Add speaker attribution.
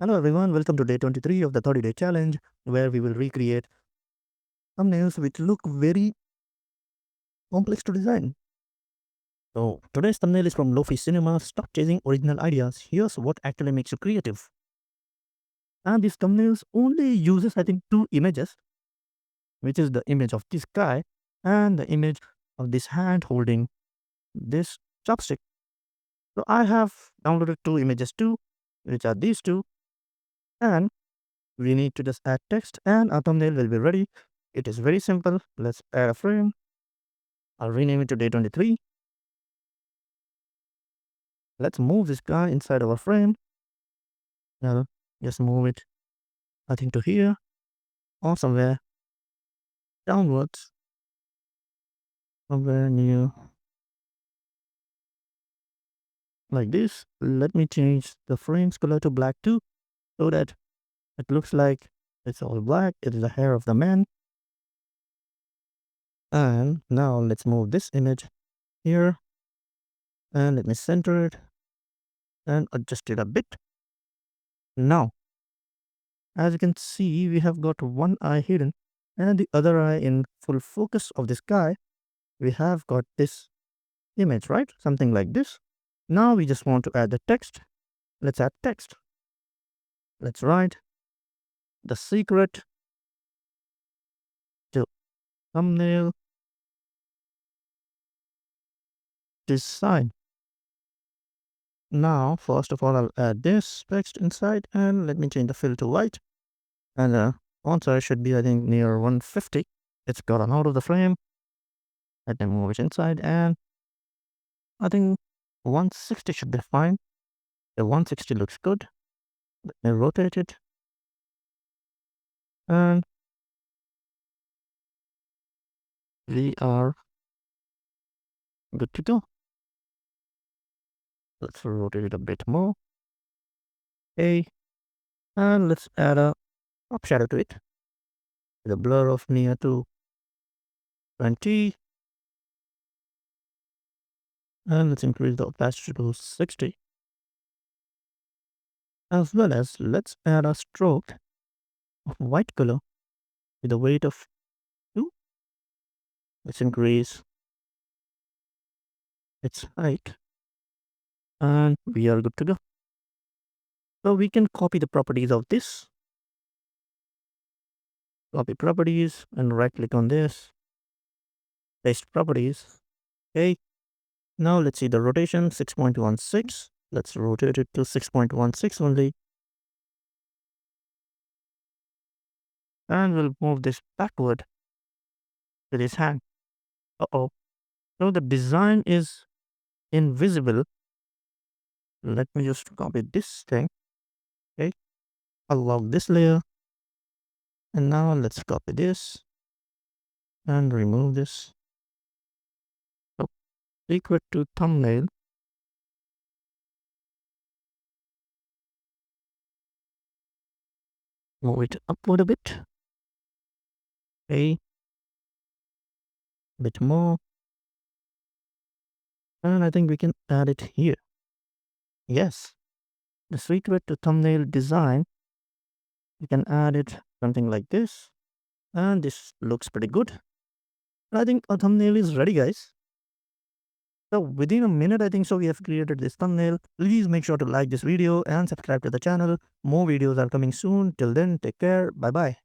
Speaker 1: Hello everyone, welcome to day 23 of the 30-day challenge where we will recreate thumbnails which look very complex to design. So today's thumbnail is from Lofi Cinema. Stop chasing original ideas. Here's what actually makes you creative. And these thumbnails only uses I think two images, which is the image of this guy and the image of this hand holding this chopstick. So I have downloaded two images too, which are these two, and we need to just add text and our thumbnail will be ready. It is very simple. Let's add a frame. I'll rename it to day 23. Let's move this guy inside our frame. Now, just move it, I think, to here or somewhere downwards, somewhere near like this. Let me change the frame's color to black too, so that it looks like it's all black. It is the hair of the man. And now let's move this image here and let me center it and adjust it a bit. Now, as you can see, we have got one eye hidden and the other eye in full focus of this guy. We have got this image, right? Something like this. Now we just want to add the text. Let's add text. Let's write the secret to thumbnail design. Now, first of all, I'll add this text inside and let me change the fill to white. And the font size should be, I think, near 150. It's gotten out of the frame. Let me move it inside and I think 160 should be fine. The 160 looks good. Let me rotate it. And we are good to go. Let's rotate it a bit more. Okay. And let's add a top shadow to it. With a blur of near to 20. And let's increase the opacity to 60. As well as let's add a stroke of white color with a weight of 2. Let's increase its height. And we are good to go. So we can copy the properties of this. Copy properties and right click on this. Paste properties. Okay. Now let's see the rotation 6.16. Let's rotate it to 6.16 only. And we'll move this backward with his hand. Uh-oh. So the design is invisible. Let me just copy this thing. Okay. I'll log this layer. And now let's copy this and remove this. So secret to thumbnail. Move it upward a bit. Okay. A bit more. And I think we can add it here. Yes. The secret to thumbnail design. You can add it something like this. And this looks pretty good. I think our thumbnail is ready, guys. So within a minute, I think so, we have created this thumbnail. Please make sure to like this video and subscribe to the channel. More videos are coming soon. Till then, take care. Bye-bye.